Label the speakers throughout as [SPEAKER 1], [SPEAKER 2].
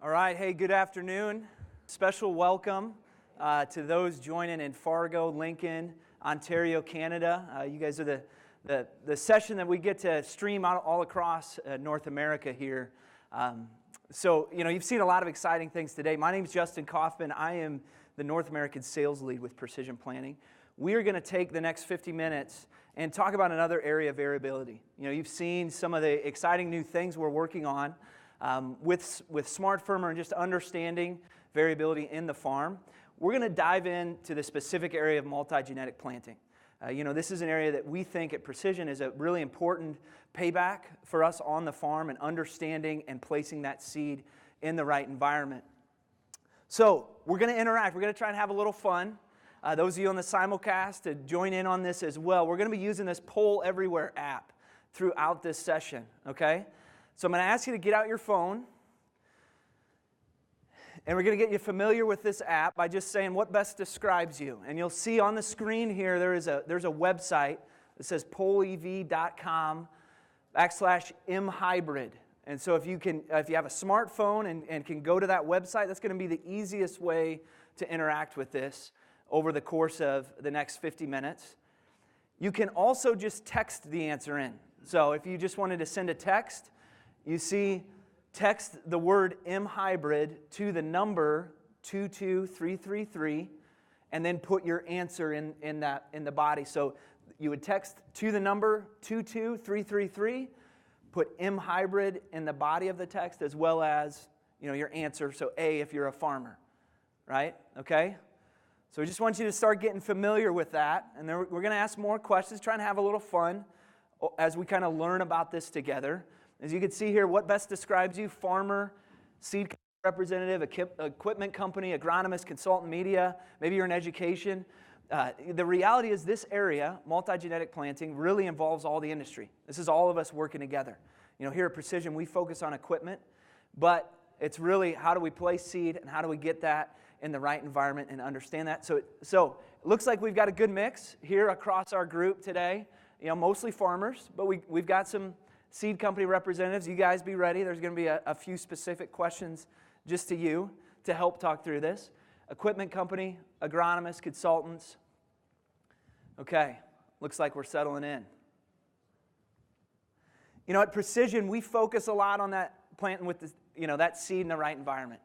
[SPEAKER 1] All right, hey, good afternoon. Special welcome to those joining in Fargo, Lincoln, Ontario, Canada. You guys are the session that we get to stream out all across North America here. So, you've seen a lot of exciting things today. My name is Justin Kaufman. I am the North American sales lead with Precision Planting. We are going to take the next 50 minutes and talk about another area of variability. You've seen some of the exciting new things we're working on with Smart Farmer and just understanding variability in the farm. We're going to dive into the specific area of multi-genetic planting. This is an area that we think at Precision is a really important payback for us on the farm and understanding and placing that seed in the right environment. So we're going to interact. We're going to try and have a little fun. Those of you on the simulcast to join in on this as well. We're going to be using this Poll Everywhere app throughout this session, okay? So I'm going to ask you to get out your phone, and we're going to get you familiar with this app by just saying what best describes you. And you'll see on the screen here there's a website that says pollev.com/mhybrid. And so if you have a smartphone and can go to that website, that's going to be the easiest way to interact with this over the course of the next 50 minutes. You can also just text the answer in. So if you just wanted to send a text, you see text the word mhybrid to the number 22333 and then put your answer in the body. So you would text to the number 22333, put mhybrid in the body of the text as well as your answer. So A if you're a farmer, right? Okay? So we just want you to start getting familiar with that. And then we're going to ask more questions, trying to have a little fun as we kind of learn about this together. As you can see here, what best describes you? Farmer, seed representative, equipment company, agronomist, consultant, media, maybe you're in education. The reality is this area, multi-genetic planting, really involves all the industry. This is all of us working together. Here at Precision, we focus on equipment, but it's really how do we place seed and how do we get that in the right environment and understand that. So it looks like we've got a good mix here across our group today. Mostly farmers, but we've got some seed company representatives. You guys be ready. There's going to be a few specific questions just to you to help talk through this. Equipment company, agronomists, consultants. Okay, looks like we're settling in. At Precision, we focus a lot on that planting with that seed in the right environment.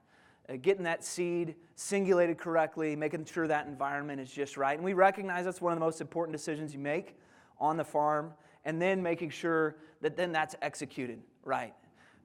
[SPEAKER 1] Getting that seed singulated correctly, making sure that environment is just right. And we recognize that's one of the most important decisions you make on the farm, and then making sure that then that's executed right.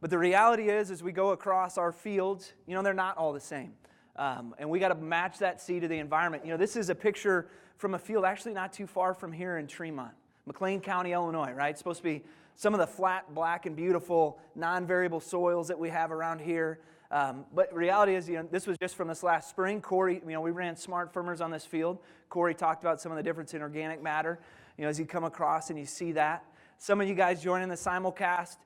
[SPEAKER 1] But the reality is, as we go across our fields, they're not all the same. And we got to match that seed to the environment. This is a picture from a field actually not too far from here in Tremont, McLean County, Illinois, right? It's supposed to be some of the flat, black, and beautiful non-variable soils that we have around here. But reality is, this was just from this last spring. Corey, we ran Smart Farmers on this field. Corey talked about some of the difference in organic matter, as you come across and you see that. Some of you guys joining the simulcast,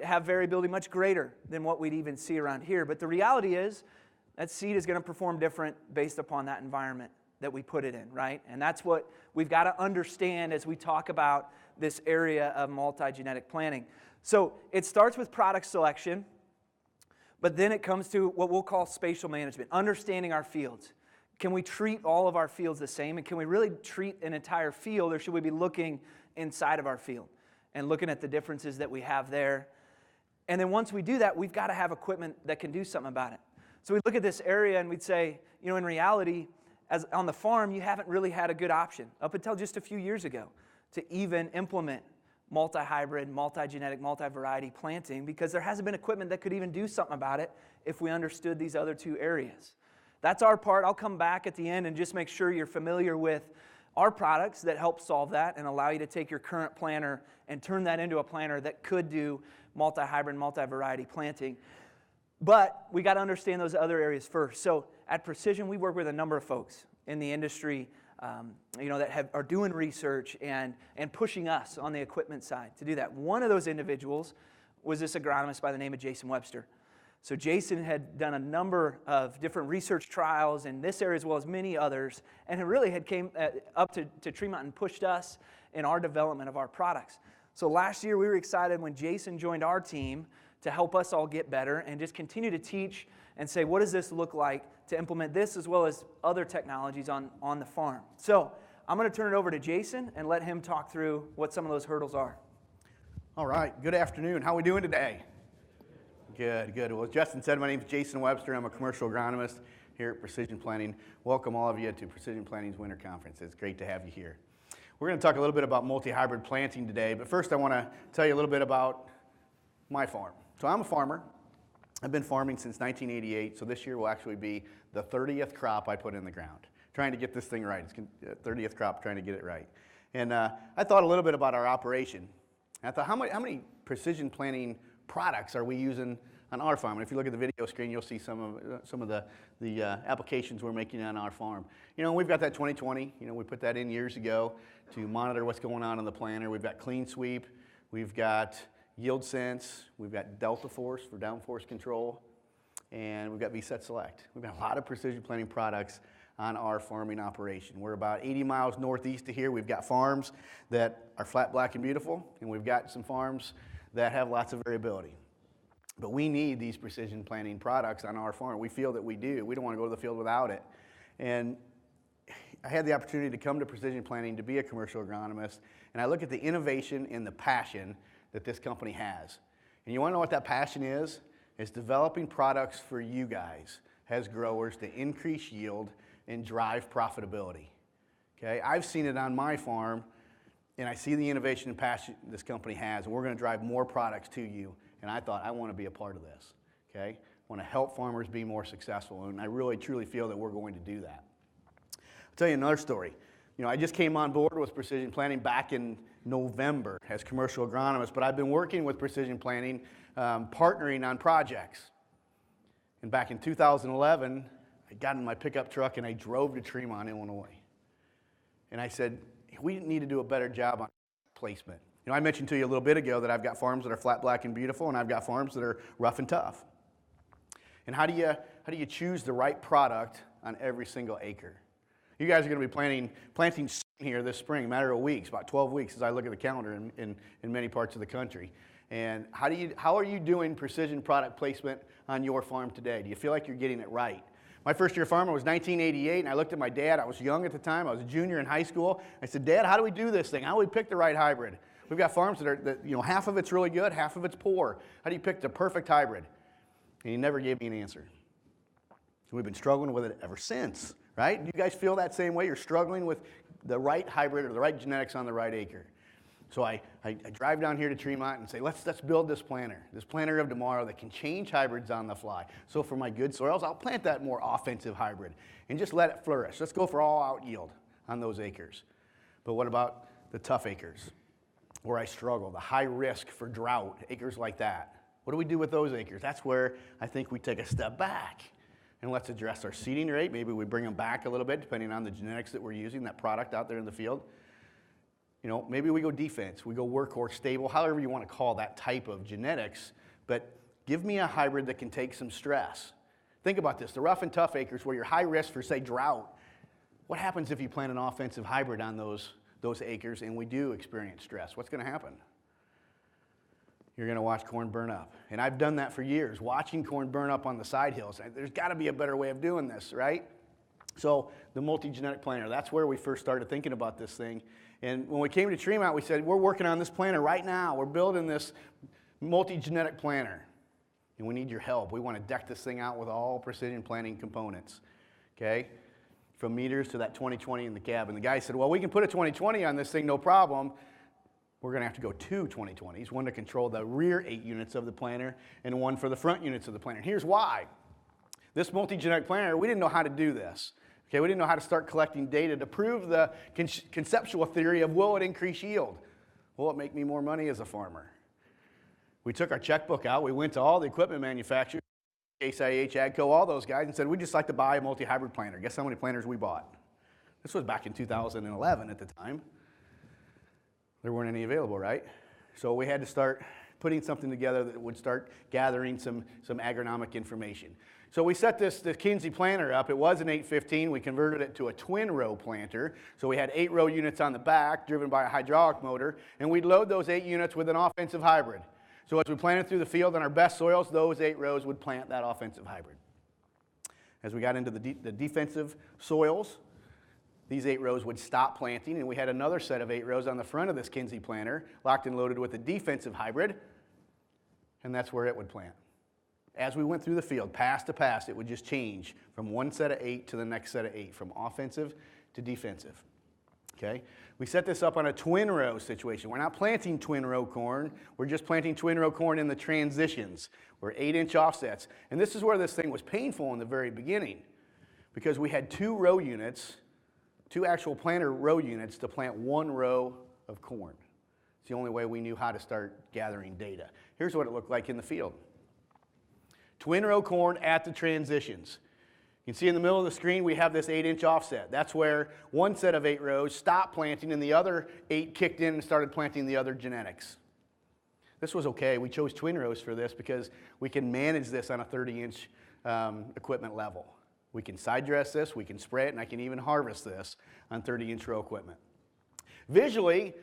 [SPEAKER 1] have variability much greater than what we'd even see around here. But the reality is that seed is going to perform different based upon that environment that we put it in, right? And that's what we've got to understand as we talk about this area of multi-genetic planting. So it starts with product selection, but then it comes to what we'll call spatial management, understanding our fields. Can we treat all of our fields the same? And can we really treat an entire field, or should we be looking inside of our field and looking at the differences that we have there? And then once we do that, we've got to have equipment that can do something about it. So we look at this area and we'd say, in reality, as on the farm, you haven't really had a good option up until just a few years ago to even implement multi-hybrid, multi-genetic, multi-variety planting, because there hasn't been equipment that could even do something about it if we understood these other two areas. That's our part. I'll come back at the end and just make sure you're familiar with our products that help solve that and allow you to take your current planter and turn that into a planter that could do multi-hybrid, multi-variety planting. But we got to understand those other areas first. So at Precision, we work with a number of folks in the industry that are doing research and pushing us on the equipment side to do that. One of those individuals was this agronomist by the name of Jason Webster. So Jason had done a number of different research trials in this area as well as many others, and really had came up to Tremont and pushed us in our development of our products. So last year we were excited when Jason joined our team to help us all get better and just continue to teach and say, what does this look like to implement this as well as other technologies on the farm? So I'm going to turn it over to Jason and let him talk through what some of those hurdles are.
[SPEAKER 2] All right, good afternoon. How are we doing today? Good, good. Well, as Justin said, my name is Jason Webster. I'm a commercial agronomist here at Precision Planting. Welcome all of you to Precision Planting's Winter Conference. It's great to have you here. We're going to talk a little bit about multi-hybrid planting today, but first I want to tell you a little bit about my farm. So I'm a farmer. I've been farming since 1988, so this year will actually be the 30th crop I put in the ground. Trying to get this thing right. It's 30th crop, trying to get it right. And I thought a little bit about our operation. And I thought, how many precision planting products are we using on our farm? And if you look at the video screen, you'll see some of the applications we're making on our farm. You know, we've got that 2020. You know, we put that in years ago to monitor what's going on in the planter. We've got Clean Sweep. We've got Yield Sense. We've got Delta Force for downforce control. And we've got VSet Select. We've got a lot of precision planting products on our farming operation. We're about 80 miles northeast of here. We've got farms that are flat, black, and beautiful. And we've got some farms that have lots of variability. But we need these precision planting products on our farm. We feel that we do. We don't want to go to the field without it. And I had the opportunity to come to Precision Planting to be a commercial agronomist, and I look at the innovation and the passion that this company has. And you want to know what that passion is? It's developing products for you guys as growers to increase yield and drive profitability. Okay? I've seen it on my farm, and I see the innovation and passion this company has, and we're going to drive more products to you. And I thought, I want to be a part of this. Okay? I want to help farmers be more successful, and I really, truly feel that we're going to do that. I'll tell you another story. You know, I just came on board with Precision Planting back in November as commercial agronomist, but I've been working with Precision Planting, partnering on projects. And back in 2011, I got in my pickup truck and I drove to Tremont, Illinois. And I said, we need to do a better job on placement. You know, I mentioned to you a little bit ago that I've got farms that are flat, black, and beautiful, and I've got farms that are rough and tough. And how do you choose the right product on every single acre? You guys are going to be planting here this spring, a matter of weeks, about 12 weeks as I look at the calendar in many parts of the country. And how are you doing precision product placement on your farm today? Do you feel like you're getting it right? My first year farmer was 1988, and I looked at my dad. I was young at the time. I was a junior in high school. I said, Dad, how do we do this thing? How do we pick the right hybrid? We've got farms that you know, half of it's really good, half of it's poor. How do you pick the perfect hybrid? And he never gave me an answer. So we've been struggling with it ever since, right? Do you guys feel that same way? You're struggling with the right hybrid or the right genetics on the right acre. So I drive down here to Tremont and say, let's build this planter of tomorrow that can change hybrids on the fly. So for my good soils, I'll plant that more offensive hybrid and just let it flourish. Let's go for all out yield on those acres. But what about the tough acres where I struggle, the high risk for drought, acres like that? What do we do with those acres? That's where I think we take a step back and let's address our seeding rate. Maybe we bring them back a little bit depending on the genetics that we're using, that product out there in the field. You know, maybe we go defense, we go workhorse, stable, however you want to call that type of genetics, but give me a hybrid that can take some stress. Think about this, the rough and tough acres where you're high risk for, say, drought. What happens if you plant an offensive hybrid on those acres and we do experience stress? What's going to happen? You're going to watch corn burn up. And I've done that for years, watching corn burn up on the side hills. There's got to be a better way of doing this, right? So the multi-genetic planter, that's where we first started thinking about this thing. And when we came to Tremont, we said, we're working on this planter right now. We're building this multi-genetic planter. And we need your help. We want to deck this thing out with all precision planting components, okay? From meters to that 2020 in the cab. And the guy said, well, we can put a 2020 on this thing, no problem. We're going to have to go two 2020s, one to control the rear 8 units of the planter and one for the front units of the planter. And here's why. This multi-genetic planter, we didn't know how to do this. Okay, we didn't know how to start collecting data to prove the conceptual theory of will it increase yield? Will it make me more money as a farmer? We took our checkbook out. We went to all the equipment manufacturers, Case IH, AGCO, all those guys, and said, we'd just like to buy a multi-hybrid planter. Guess how many planters we bought? This was back in 2011 at the time. There weren't any available, right? So we had to start putting something together that would start gathering some agronomic information. So we set this Kinsey planter up. It was an 815. We converted it to a twin row planter. So we had 8 row units on the back driven by a hydraulic motor, and we'd load those 8 units with an offensive hybrid. So as we planted through the field on our best soils, those 8 rows would plant that offensive hybrid. As we got into the defensive soils, these 8 rows would stop planting, and we had another set of 8 rows on the front of this Kinsey planter, locked and loaded with a defensive hybrid, and that's where it would plant. As we went through the field, pass to pass, it would just change from one set of 8 to the next set of 8, from offensive to defensive. Okay? We set this up on a twin row situation. We're not planting twin row corn. We're just planting twin row corn in the transitions. We're 8-inch offsets. And this is where this thing was painful in the very beginning, because we had 2 row units, 2 actual planter row units to plant 1 row of corn. It's the only way we knew how to start gathering data. Here's what it looked like in the field. Twin row corn at the transitions. You can see in the middle of the screen we have this 8-inch offset. That's where one set of 8 rows stopped planting and the other 8 kicked in and started planting the other genetics. This was okay. We chose twin rows for this because we can manage this on a 30-inch equipment level. We can side dress this, we can spray it, and I can even harvest this on 30-inch row equipment. Visually,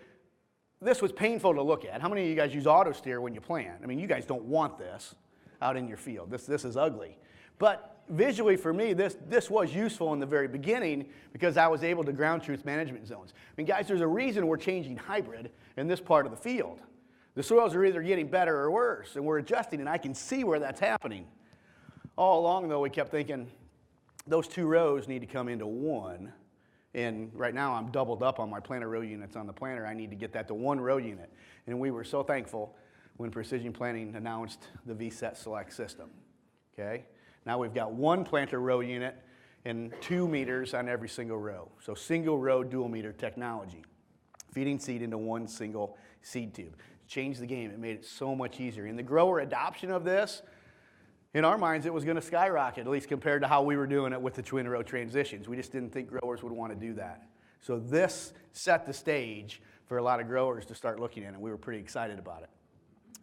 [SPEAKER 2] this was painful to look at. How many of you guys use auto steer when you plant? I mean, you guys don't want this out in your field. This is ugly. But visually for me, this was useful in the very beginning because I was able to ground truth management zones. I mean, guys, there's a reason we're changing hybrid in this part of the field. The soils are either getting better or worse, and we're adjusting, and I can see where that's happening. All along, though, we kept thinking those 2 rows need to come into 1, and right now I'm doubled up on my planter row units on the planter. I need to get that to 1 row unit, and we were so thankful when Precision Planting announced the VSet Select system. Okay? Now we've got 1 planter row unit and 2 meters on every single row. So single row dual meter technology. Feeding seed into 1 single seed tube. Changed the game. It made it so much easier. And the grower adoption of this, in our minds, it was going to skyrocket, at least compared to how we were doing it with the twin row transitions. We just didn't think growers would want to do that. So this set the stage for a lot of growers to start looking at it. We were pretty excited about it.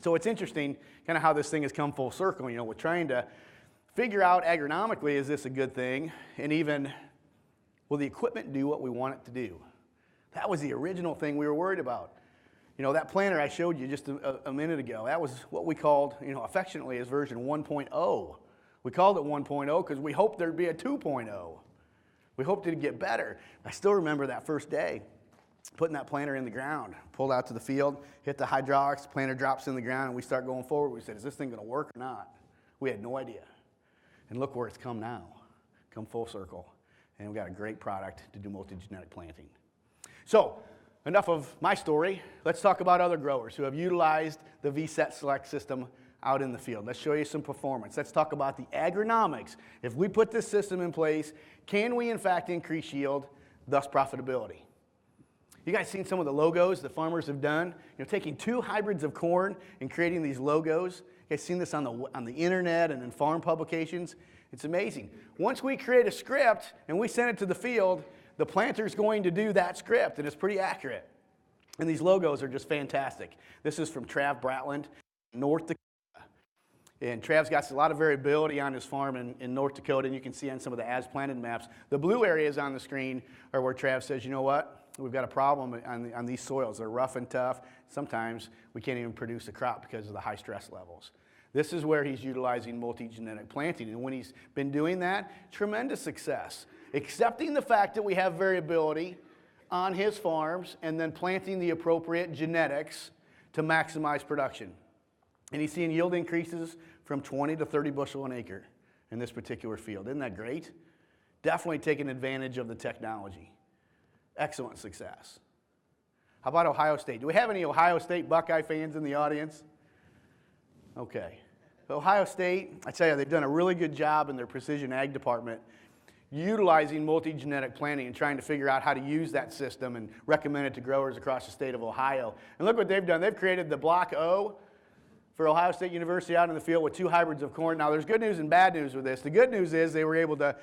[SPEAKER 2] So it's interesting kind of how this thing has come full circle. You know, we're trying to figure out agronomically, is this a good thing? And even, will the equipment do what we want it to do? That was the original thing we were worried about. You know, that planter I showed you just a minute ago, that was what we called, you know, affectionately as version 1.0. We called it 1.0 because we hoped there'd be a 2.0. We hoped it'd get better. I still remember that first day, putting that planter in the ground, pulled out to the field, hit the hydraulics, planter drops in the ground, and we start going forward. We said, is this thing going to work or not? We had no idea. And look where it's come now, come full circle. And we've got a great product to do multi-genetic planting. So, enough of my story. Let's talk about other growers who have utilized the VSet Select system out in the field. Let's show you some performance. Let's talk about the agronomics. If we put this system in place, can we in fact increase yield, thus profitability? You guys seen some of the logos the farmers have done? You know, taking 2 hybrids of corn and creating these logos. You guys seen this on the internet and in farm publications? It's amazing. Once we create a script and we send it to the field, the planter's going to do that script, and it's pretty accurate. And these logos are just fantastic. This is from Trav Bratland, North Dakota. And Trav's got a lot of variability on his farm in North Dakota, and you can see on some of the as-planted maps. The blue areas on the screen are where Trav says, you know what? We've got a problem on these soils. They're rough and tough. Sometimes we can't even produce a crop because of the high stress levels. This is where he's utilizing multi-genetic planting. And when he's been doing that, tremendous success. Accepting the fact that we have variability on his farms and then planting the appropriate genetics to maximize production. And he's seeing yield increases from 20 to 30 bushel an acre in this particular field. Isn't that great? Definitely taking advantage of the technology. Excellent success. How about Ohio State? Do we have any Ohio State Buckeye fans in the audience? Okay. Ohio State, I tell you, they've done a really good job in their precision ag department utilizing multi-genetic planting and trying to figure out how to use that system and recommend it to growers across the state of Ohio. And look what they've done. They've created the Block O for Ohio State University out in the field with 2 hybrids of corn. Now, there's good news and bad news with this. The good news is they were able to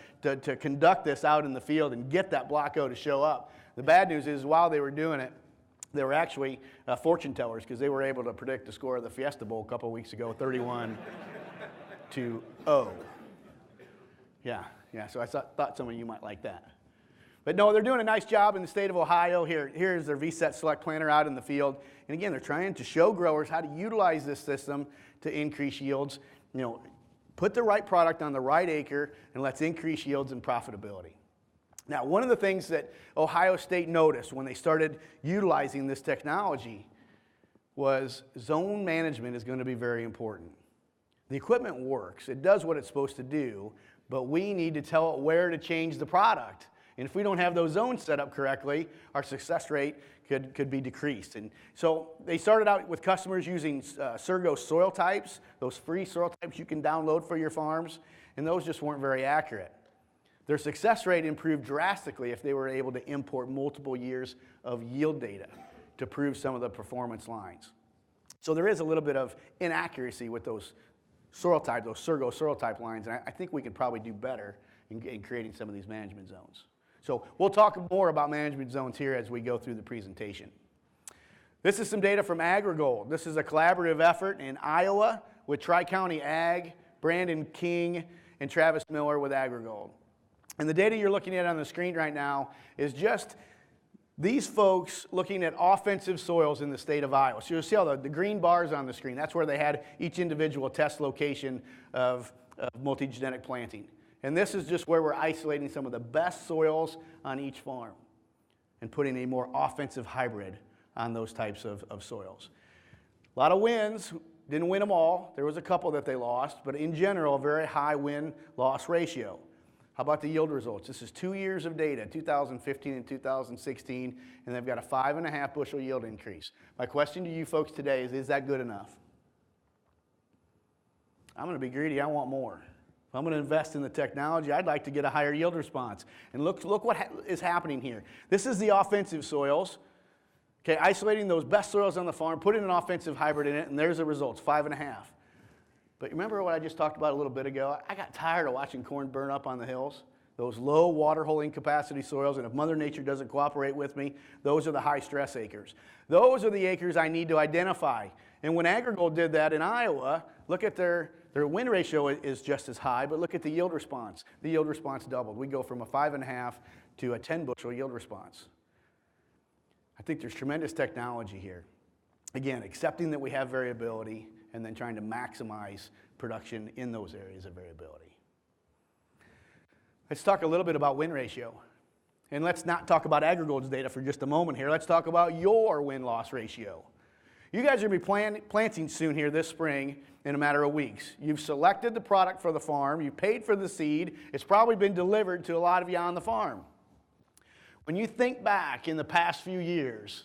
[SPEAKER 2] conduct this out in the field and get that Block O to show up. The bad news is while they were doing it, they were actually fortune tellers because they were able to predict the score of the Fiesta Bowl a couple of weeks ago, 31-0. Yeah, so I thought some of you might like that. But no, they're doing a nice job in the state of Ohio. Here's their VSet Select planter out in the field. And again, they're trying to show growers how to utilize this system to increase yields. Put the right product on the right acre, and let's increase yields and profitability. Now, one of the things that Ohio State noticed when they started utilizing this technology was zone management is going to be very important. The equipment works. It does what it's supposed to do, but we need to tell it where to change the product. And if we don't have those zones set up correctly, our success rate could be decreased. And so they started out with customers using Surgo soil types, those free soil types you can download for your farms, and those just weren't very accurate. Their success rate improved drastically if they were able to import multiple years of yield data to prove some of the performance lines. So there is a little bit of inaccuracy with those soil types, those Surgo soil type lines, and I think we could probably do better in creating some of these management zones. So we'll talk more about management zones here as we go through the presentation. This is some data from Aggregate. This is a collaborative effort in Iowa with Tri-County Ag, Brandon King, and Travis Miller with Aggregate. And the data you're looking at on the screen right now is just these folks looking at offensive soils in the state of Iowa. So you'll see all the green bars on the screen. That's where they had each individual test location of multi-genetic planting. And this is just where we're isolating some of the best soils on each farm and putting a more offensive hybrid on those types of soils. A lot of wins, didn't win them all. There was a couple that they lost, but in general, a very high win-loss ratio. How about the yield results? This is 2 years of data, 2015 and 2016, and they've got a 5.5 bushel yield increase. My question to you folks today is that good enough? I'm going to be greedy. I want more. If I'm going to invest in the technology, I'd like to get a higher yield response. And look what is happening here. This is the offensive soils. Okay, isolating those best soils on the farm, putting an offensive hybrid in it, and there's the results, 5.5. But remember what I just talked about a little bit ago? I got tired of watching corn burn up on the hills. Those low water holding capacity soils, and if Mother Nature doesn't cooperate with me, those are the high stress acres. Those are the acres I need to identify. And when Aggregate did that in Iowa, look at their win ratio is just as high, but look at the yield response. The yield response doubled. We go from a 5.5 to a 10 bushel yield response. I think there's tremendous technology here. Again, accepting that we have variability and then trying to maximize production in those areas of variability. Let's talk a little bit about win ratio. And let's not talk about Aggregate's data for just a moment here. Let's talk about your win-loss ratio. You guys are going to be planting soon here this spring in a matter of weeks. You've selected the product for the farm. You've paid for the seed. It's probably been delivered to a lot of you on the farm. When you think back in the past few years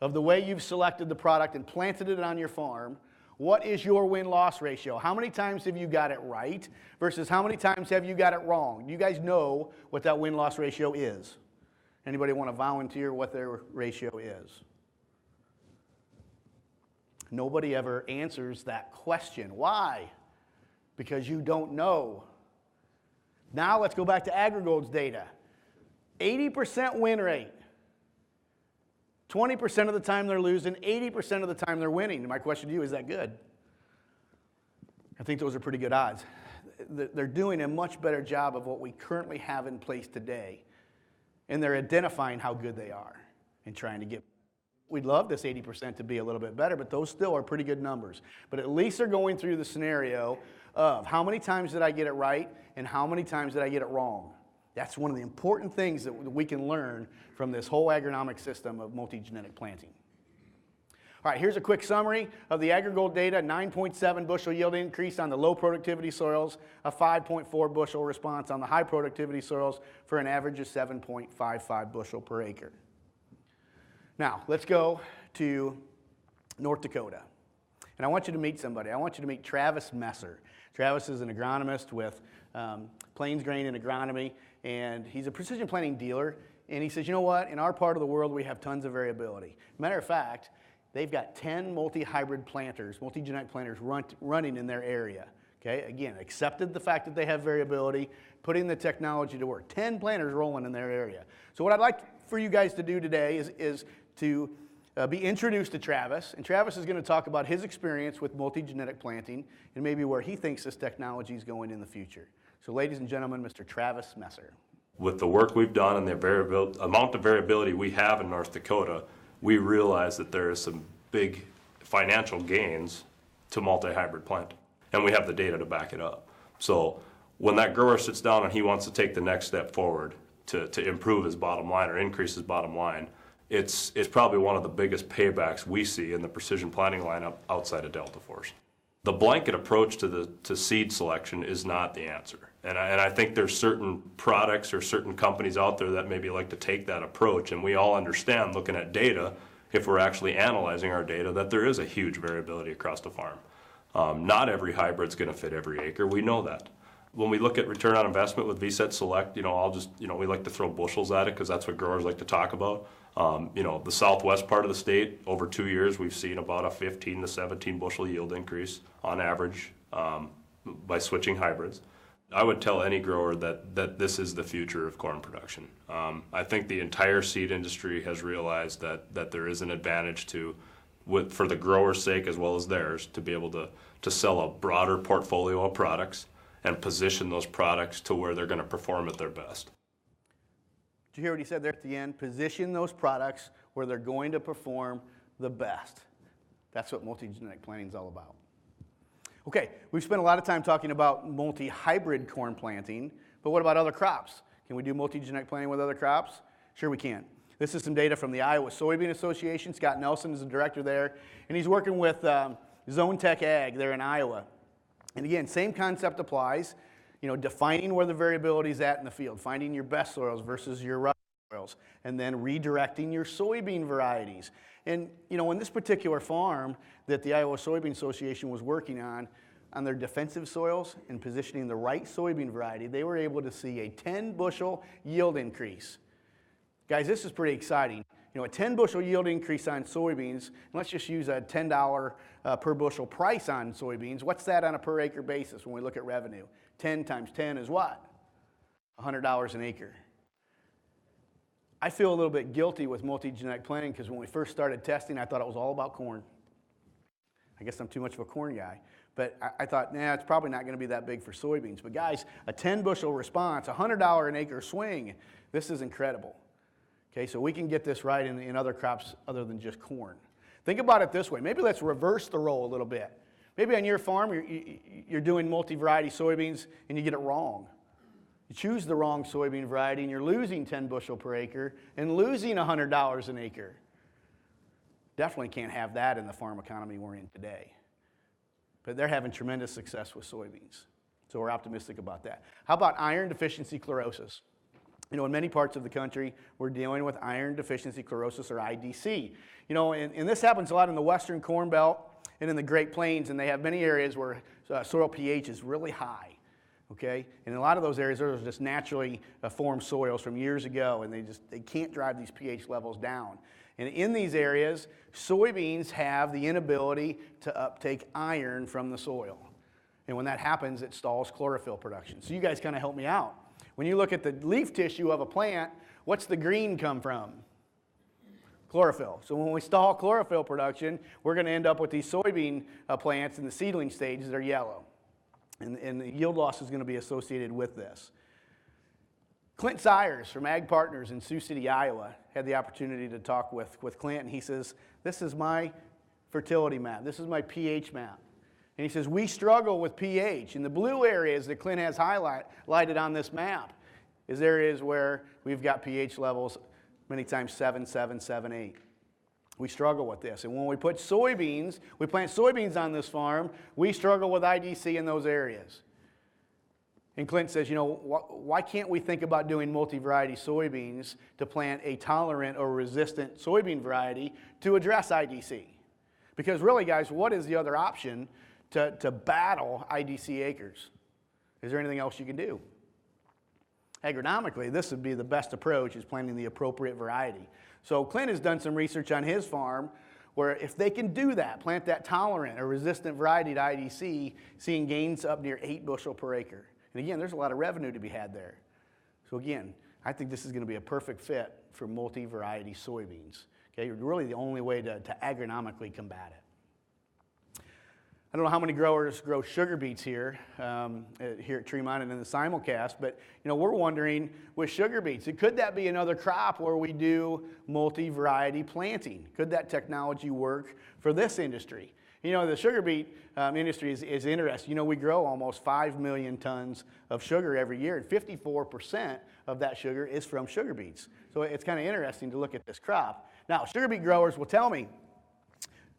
[SPEAKER 2] of the way you've selected the product and planted it on your farm, what is your win-loss ratio? How many times have you got it right versus how many times have you got it wrong? You guys know what that win-loss ratio is. Anybody want to volunteer what their ratio is? Nobody ever answers that question. Why? Because you don't know. Now let's go back to Aggregate's data. 80% win rate. 20% of the time they're losing, 80% of the time they're winning. My question to you, is that good? I think those are pretty good odds. They're doing a much better job of what we currently have in place today. And they're identifying how good they are and trying to get. We'd love this 80% to be a little bit better, but those still are pretty good numbers. But at least they're going through the scenario of how many times did I get it right and how many times did I get it wrong. That's one of the important things that we can learn from this whole agronomic system of multi-genetic planting. All right, here's a quick summary of the Aggregate data. 9.7 bushel yield increase on the low productivity soils, a 5.4 bushel response on the high productivity soils for an average of 7.55 bushel per acre. Now, let's go to North Dakota. And I want you to meet somebody. I want you to meet Travis Messer. Travis is an agronomist with Plains Grain and Agronomy, and he's a precision planting dealer. And he says, you know what? In our part of the world, we have tons of variability. Matter of fact, they've got 10 multi-hybrid planters, multi-genetic planters running in their area. Okay, again, accepted the fact that they have variability, putting the technology to work. 10 planters rolling in their area. So what I'd like for you guys to do today is to be introduced to Travis. And Travis is going to talk about his experience with multi-genetic planting and maybe where he thinks this technology is going in the future. So ladies and gentlemen, Mr. Travis Messer.
[SPEAKER 3] with the work we've done and the amount of variability we have in North Dakota, we realize that there is some big financial gains to multi-hybrid planting. And we have the data to back it up. So when that grower sits down and he wants to take the next step forward to improve his bottom line or increase his bottom line, it's probably one of the biggest paybacks we see in the precision planting lineup outside of Delta Force. The blanket approach to seed selection is not the answer. And I think there's certain products or certain companies out there that maybe like to take that approach, and we all understand, looking at data, if we're actually analyzing our data, that there is a huge variability across the farm. Not every hybrid's going to fit every acre. We know that. When we look at return on investment with VSet Select, we like to throw bushels at it because that's what growers like to talk about. The southwest part of the state, over 2 years, we've seen about a 15 to 17 bushel yield increase on average by switching hybrids. I would tell any grower that this is the future of corn production. I think the entire seed industry has realized that there is an advantage for the grower's sake as well as theirs, to be able to sell a broader portfolio of products and position those products to where they're going to perform at their best.
[SPEAKER 2] Did you hear what he said there at the end? Position those products where they're going to perform the best. That's what multi-genetic planting is all about. Okay, we've spent a lot of time talking about multi-hybrid corn planting, but what about other crops? Can we do multi-genetic planting with other crops? Sure we can. This is some data from the Iowa Soybean Association. Scott Nelson is the director there, and he's working with Zone Tech Ag there in Iowa. And again, same concept applies, defining where the variability is at in the field, finding your best soils versus your rough soils, and then redirecting your soybean varieties. And, in this particular farm that the Iowa Soybean Association was working on their defensive soils and positioning the right soybean variety, they were able to see a 10 bushel yield increase. Guys, this is pretty exciting. A 10 bushel yield increase on soybeans, and let's just use a $10 per bushel price on soybeans. What's that on a per acre basis when we look at revenue? 10 times 10 is what? $100 an acre. I feel a little bit guilty with multi-genetic planting because when we first started testing, I thought it was all about corn. I guess I'm too much of a corn guy. But I thought, it's probably not going to be that big for soybeans. But guys, a 10 bushel response, $100 an acre swing, this is incredible. Okay, so we can get this right in other crops other than just corn. Think about it this way. Maybe let's reverse the role a little bit. Maybe on your farm, you're doing multi-variety soybeans and you get it wrong. You choose the wrong soybean variety and you're losing 10 bushel per acre and losing $100 an acre. Definitely can't have that in the farm economy we're in today. But they're having tremendous success with soybeans. So we're optimistic about that. How about iron deficiency chlorosis? In many parts of the country, we're dealing with iron deficiency chlorosis, or IDC. And this happens a lot in the western Corn Belt and in the Great Plains, and they have many areas where soil pH is really high, okay? And in a lot of those areas, those are just naturally formed soils from years ago, and they can't drive these pH levels down. And in these areas, soybeans have the inability to uptake iron from the soil. And when that happens, it stalls chlorophyll production. So you guys kind of help me out. When you look at the leaf tissue of a plant, what's the green come from? Chlorophyll. So when we stall chlorophyll production, we're going to end up with these soybean plants in the seedling stage that are yellow. And the yield loss is going to be associated with this. Clint Sayers from Ag Partners in Sioux City, Iowa, had the opportunity to talk with Clint, and he says, this is my fertility map. This is my pH map. And he says, we struggle with pH. In the blue areas that Clint has highlighted on this map is areas where we've got pH levels many times 7, 7, 7, 8. We struggle with this. And when we put soybeans, we plant soybeans on this farm, we struggle with IDC in those areas. And Clint says, why can't we think about doing multi-variety soybeans to plant a tolerant or resistant soybean variety to address IDC? Because really, guys, what is the other option to battle IDC acres? Is there anything else you can do? Agronomically, this would be the best approach, is planting the appropriate variety. So Clint has done some research on his farm where if they can do that, plant that tolerant or resistant variety to IDC, seeing gains up near 8 bushel per acre. And again, there's a lot of revenue to be had there. So again, I think this is going to be a perfect fit for multi-variety soybeans. Okay, really the only way to agronomically combat it. I don't know how many growers grow sugar beets here at Tremont and in the simulcast, but we're wondering with sugar beets, could that be another crop where we do multi-variety planting? Could that technology work for this industry? The sugar beet industry is interesting. We grow almost 5 million tons of sugar every year, and 54% of that sugar is from sugar beets. So it's kind of interesting to look at this crop. Now, sugar beet growers will tell me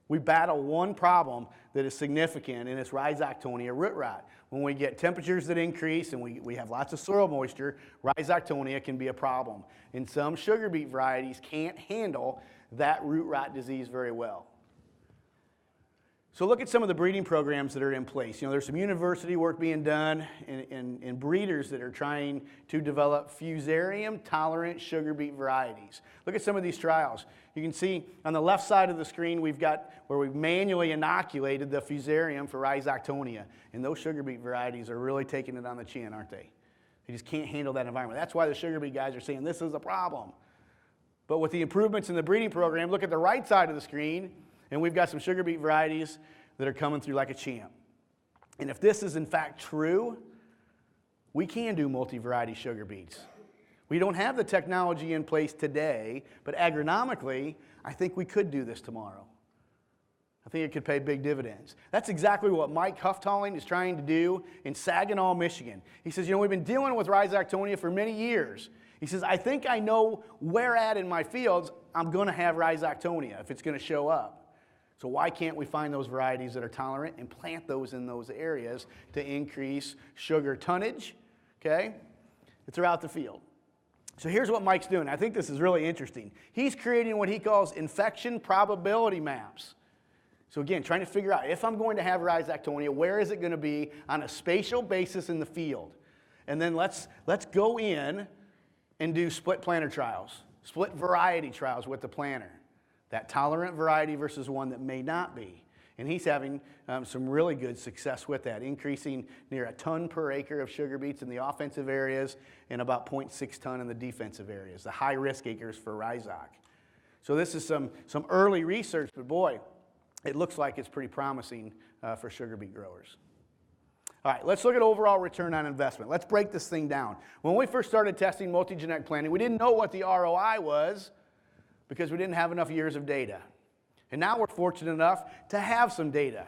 [SPEAKER 2] we battle one problem that is significant, and it's Rhizoctonia root rot. When we get temperatures that increase and we have lots of soil moisture, Rhizoctonia can be a problem. And some sugar beet varieties can't handle that root rot disease very well. So look at some of the breeding programs that are in place. There's some university work being done and breeders that are trying to develop fusarium-tolerant sugar beet varieties. Look at some of these trials. You can see on the left side of the screen we've got where we've manually inoculated the fusarium for Rhizoctonia. And those sugar beet varieties are really taking it on the chin, aren't they? They just can't handle that environment. That's why the sugar beet guys are saying this is a problem. But with the improvements in the breeding program, look at the right side of the screen, and we've got some sugar beet varieties that are coming through like a champ. And if this is in fact true, we can do multi-variety sugar beets. We don't have the technology in place today, but agronomically, I think we could do this tomorrow. I think it could pay big dividends. That's exactly what Mike Huftalling is trying to do in Saginaw, Michigan. He says, we've been dealing with Rhizoctonia for many years. He says, I think I know where at in my fields I'm going to have Rhizoctonia if it's going to show up. So why can't we find those varieties that are tolerant and plant those in those areas to increase sugar tonnage, okay, throughout the field? So here's what Mike's doing. I think this is really interesting. He's creating what he calls infection probability maps. So again, trying to figure out if I'm going to have Rhizoctonia, where is it going to be on a spatial basis in the field? And then let's go in and do split planter trials, split variety trials with the planter. That tolerant variety versus one that may not be. And he's having some really good success with that, increasing near a ton per acre of sugar beets in the offensive areas and about 0.6 ton in the defensive areas, the high-risk acres for Rhizoc. So this is some early research, but boy, it looks like it's pretty promising for sugar beet growers. All right, let's look at overall return on investment. Let's break this thing down. When we first started testing multi-genetic planting, we didn't know what the ROI was because we didn't have enough years of data. And now we're fortunate enough to have some data.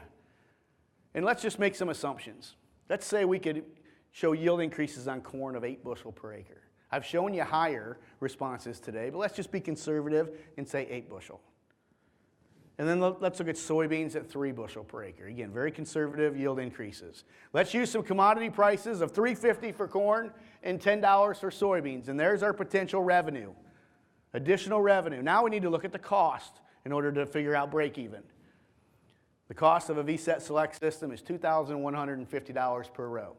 [SPEAKER 2] And let's just make some assumptions. Let's say we could show yield increases on corn of 8 bushel per acre. I've shown you higher responses today, but let's just be conservative and say 8 bushel. And then let's look at soybeans at 3 bushel per acre. Again, very conservative yield increases. Let's use some commodity prices of $3.50 for corn and $10 for soybeans. And there's our potential revenue. Additional revenue. Now we need to look at the cost in order to figure out break even. The cost of a VSet Select system is $2,150 per row.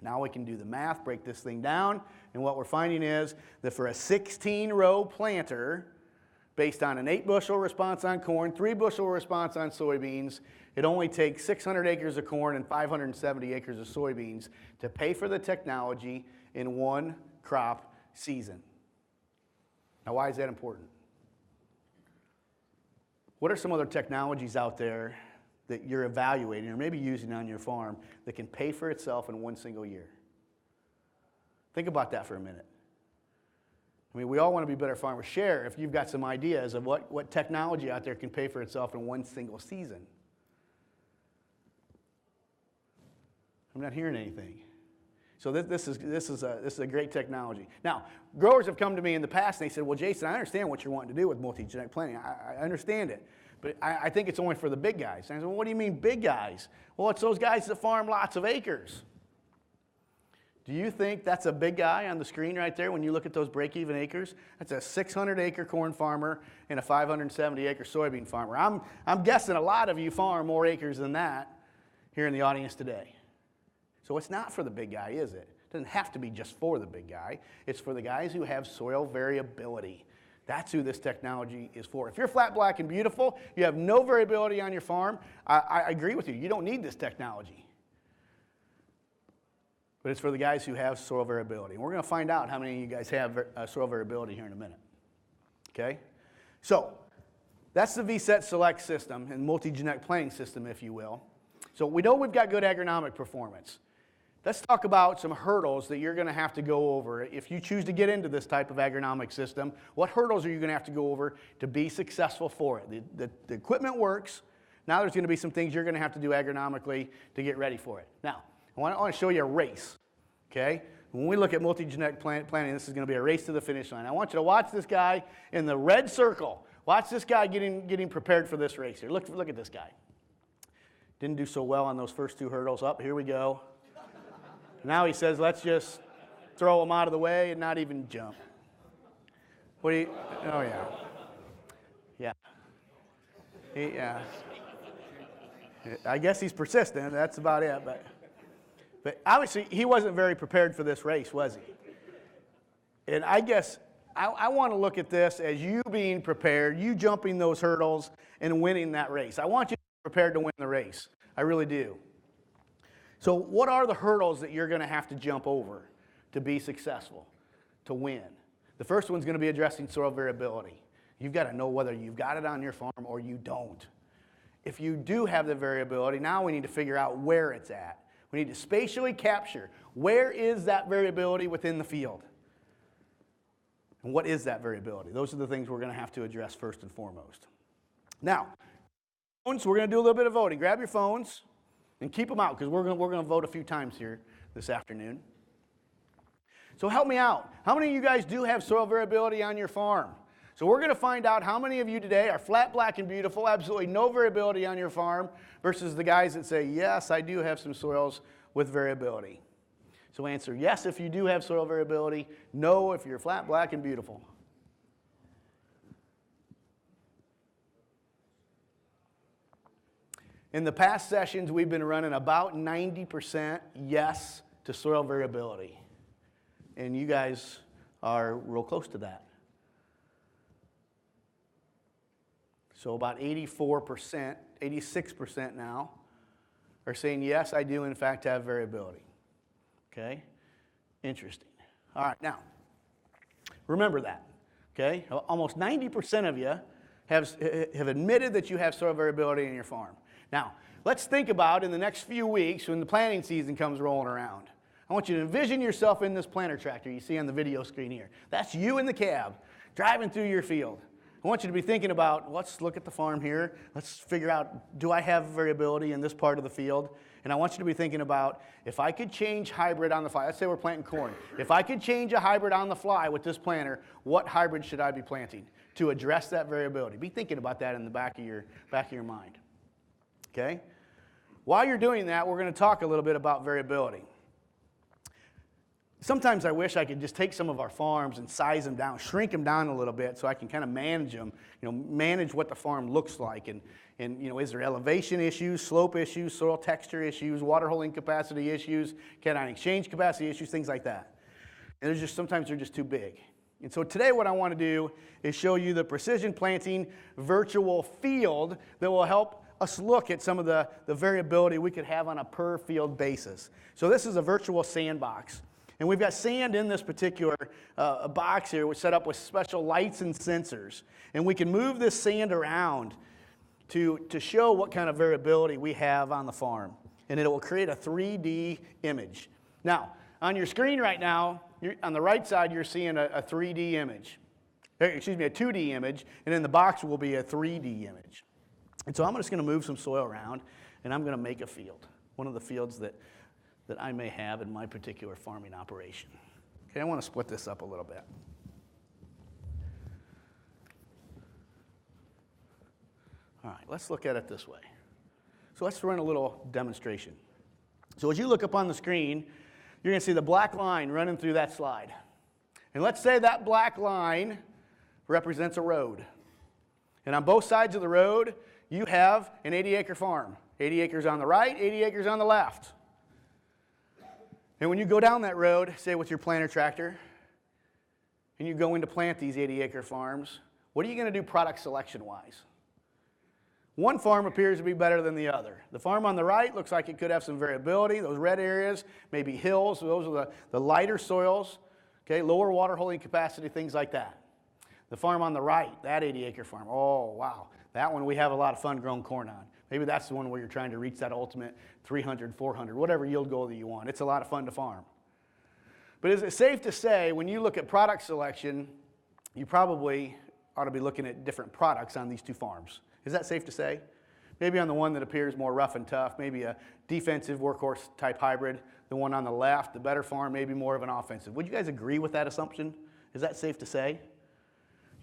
[SPEAKER 2] Now we can do the math, break this thing down, and what we're finding is that for a 16-row planter, based on an 8 bushel response on corn, 3 bushel response on soybeans, it only takes 600 acres of corn and 570 acres of soybeans to pay for the technology in one crop season. Now, why is that important? What are some other technologies out there that you're evaluating or maybe using on your farm that can pay for itself in one single year? Think about that for a minute. I mean, we all want to be better farmers. Share if you've got some ideas of what technology out there can pay for itself in one single season. I'm not hearing anything. So this is a great technology. Now, growers have come to me in the past and they said, well, Jason, I understand what you're wanting to do with multi-genetic planting. I understand it. But I think it's only for the big guys. And I said, well, what do you mean big guys? Well, it's those guys that farm lots of acres. Do you think that's a big guy on the screen right there when you look at those break-even acres? That's a 600-acre corn farmer and a 570-acre soybean farmer. I'm guessing a lot of you farm more acres than that here in the audience today. So it's not for the big guy, is it? It doesn't have to be just for the big guy. It's for the guys who have soil variability. That's who this technology is for. If you're flat, black, and beautiful, you have no variability on your farm, I agree with you. You don't need this technology. But it's for the guys who have soil variability. And we're going to find out how many of you guys have soil variability here in a minute. Okay? So that's the VSet Select system and multi-genetic planting system, if you will. So we know we've got good agronomic performance. Let's talk about some hurdles that you're going to have to go over. If you choose to get into this type of agronomic system, what hurdles are you going to have to go over to be successful for it? The equipment works. Now there's going to be some things you're going to have to do agronomically to get ready for it. Now, I want to show you a race, okay? When we look at multi-genetic planting, this is going to be a race to the finish line. I want you to watch this guy in the red circle. Watch this guy getting prepared for this race here. Look at this guy. Didn't do so well on those first two hurdles. Up, here we go. Now he says, let's just throw him out of the way and not even jump. What do you, oh yeah. Yeah. Yeah. I guess he's persistent, that's about it. But obviously he wasn't very prepared for this race, was he? And I guess I want to look at this as you being prepared, you jumping those hurdles and winning that race. I want you to be prepared to win the race. I really do. So what are the hurdles that you're going to have to jump over to be successful, to win? The first one's going to be addressing soil variability. You've got to know whether you've got it on your farm or you don't. If you do have the variability, now we need to figure out where it's at. We need to spatially capture where is that variability within the field. And what is that variability? Those are the things we're going to have to address first and foremost. Now, we're going to do a little bit of voting. Grab your phones. And keep them out because we're going to vote a few times here this afternoon. So help me out. How many of you guys do have soil variability on your farm? So we're going to find out how many of you today are flat, black, and beautiful, absolutely no variability on your farm, versus the guys that say, yes, I do have some soils with variability. So answer yes if you do have soil variability, no if you're flat, black, and beautiful. In the past sessions, we've been running about 90% yes to soil variability. And you guys are real close to that. So about 84%, 86% now are saying, yes, I do in fact have variability. Okay? Interesting. All right, now, remember that. Okay? Almost 90% of you have admitted that you have soil variability in your farm. Now, let's think about in the next few weeks when the planting season comes rolling around. I want you to envision yourself in this planter tractor you see on the video screen here. That's you in the cab driving through your field. I want you to be thinking about, let's look at the farm here. Let's figure out, do I have variability in this part of the field? And I want you to be thinking about, if I could change hybrid on the fly, let's say we're planting corn. If I could change a hybrid on the fly with this planter, what hybrid should I be planting to address that variability? Be thinking about that in the back of your mind. Okay? While you're doing that, we're going to talk a little bit about variability. Sometimes I wish I could just take some of our farms and size them down, shrink them down a little bit so I can kind of manage them, manage what the farm looks like. And is there elevation issues, slope issues, soil texture issues, water holding capacity issues, cation exchange capacity issues, things like that. And sometimes they're just too big. And so today what I want to do is show you the precision planting virtual field that will help us look at some of the variability we could have on a per field basis. So this is a virtual sandbox. And we've got sand in this particular box here, which is set up with special lights and sensors. And we can move this sand around to show what kind of variability we have on the farm. And it will create a 3D image. Now, on your screen right now, on the right side, you're seeing a 3D image. Excuse me, a 2D image. And in the box will be a 3D image. And so I'm just going to move some soil around, and I'm going to make a field, one of the fields that I may have in my particular farming operation. Okay, I want to split this up a little bit. All right, let's look at it this way. So let's run a little demonstration. So as you look up on the screen, you're going to see the black line running through that slide. And let's say that black line represents a road. And on both sides of the road, you have an 80-acre farm. 80 acres on the right, 80 acres on the left. And when you go down that road, say with your planter tractor, and you go in to plant these 80-acre farms, what are you going to do product selection-wise? One farm appears to be better than the other. The farm on the right looks like it could have some variability. Those red areas, maybe hills, those are the lighter soils, okay, lower water holding capacity, things like that. The farm on the right, that 80-acre farm, oh, wow. That one we have a lot of fun grown corn on. Maybe that's the one where you're trying to reach that ultimate 300, 400, whatever yield goal that you want. It's a lot of fun to farm. But is it safe to say when you look at product selection, you probably ought to be looking at different products on these two farms? Is that safe to say? Maybe on the one that appears more rough and tough, maybe a defensive workhorse type hybrid. The one on the left, the better farm, maybe more of an offensive. Would you guys agree with that assumption? Is that safe to say?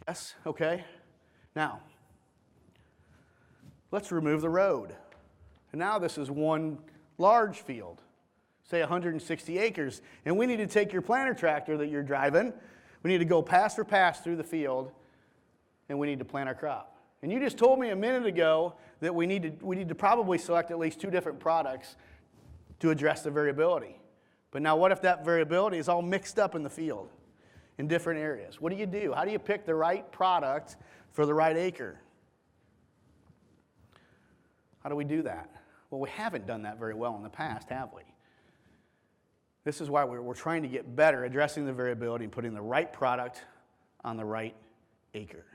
[SPEAKER 2] Yes? Okay. Now, let's remove the road. And now this is one large field, say 160 acres. And we need to take your planter tractor that you're driving. We need to go pass for pass through the field, and we need to plant our crop. And you just told me a minute ago that we need to probably select at least 2 different products to address the variability. But now what if that variability is all mixed up in the field in different areas? What do? How do you pick the right product for the right acre? How do we do that? Well, we haven't done that very well in the past, have we? This is why we're trying to get better addressing the variability and putting the right product on the right acre.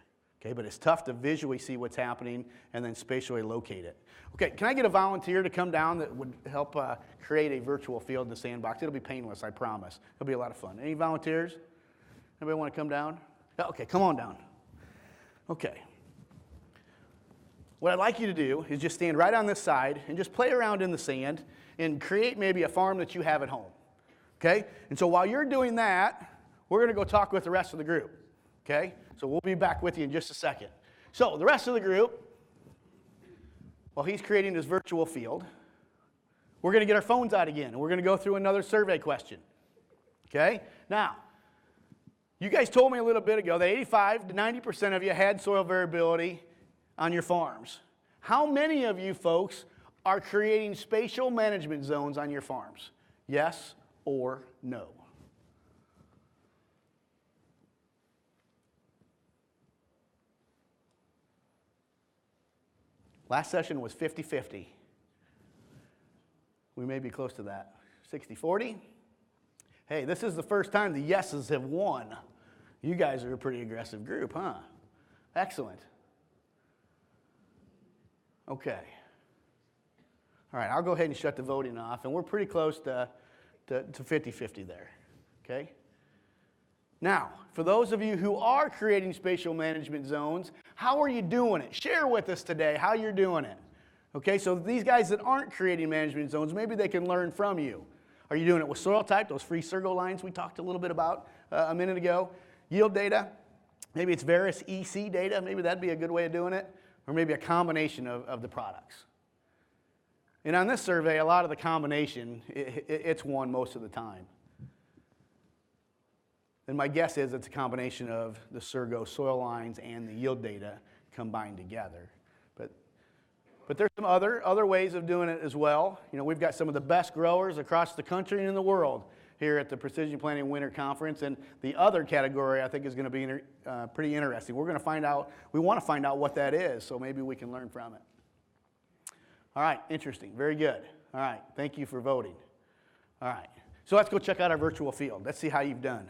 [SPEAKER 2] Okay, but it's tough to visually see what's happening and then spatially locate it. Okay, can I get a volunteer to come down that would help create a virtual field in the sandbox? It'll be painless, I promise. It'll be a lot of fun. Any volunteers? Anybody want to come down? Okay, come on down. Okay. What I'd like you to do is just stand right on this side and just play around in the sand and create maybe a farm that you have at home. Okay? And so while you're doing that, we're going to go talk with the rest of the group. Okay? So we'll be back with you in just a second. So the rest of the group, while he's creating this virtual field, we're going to get our phones out again, and we're going to go through another survey question. Okay? Now, you guys told me a little bit ago that 85 to 90% of you had soil variability on your farms. How many of you folks are creating spatial management zones on your farms? Yes or no? Last session was 50-50. We may be close to that. 60-40. Hey, this is the first time the yeses have won. You guys are a pretty aggressive group, huh? Excellent. Okay. All right, I'll go ahead and shut the voting off, and we're pretty close to 50-50 there, okay? Now, for those of you who are creating spatial management zones, how are you doing it? Share with us today how you're doing it. Okay, so these guys that aren't creating management zones, maybe they can learn from you. Are you doing it with soil type, those free Sergo lines we talked a little bit about a minute ago? Yield data, maybe it's Varus EC data, maybe that'd be a good way of doing it, or maybe a combination of the products. And on this survey, a lot of the combination, it's won most of the time. And my guess is it's a combination of the Sergo soil lines and the yield data combined together. But there's some other ways of doing it as well. You know, we've got some of the best growers across the country and in the world here at the Precision Planting Winter Conference. And the other category I think is going to be pretty interesting. We want to find out what that is, so maybe we can learn from it. All right, interesting, very good. All right, thank you for voting. All right, so let's go check out our virtual field. Let's see how you've done.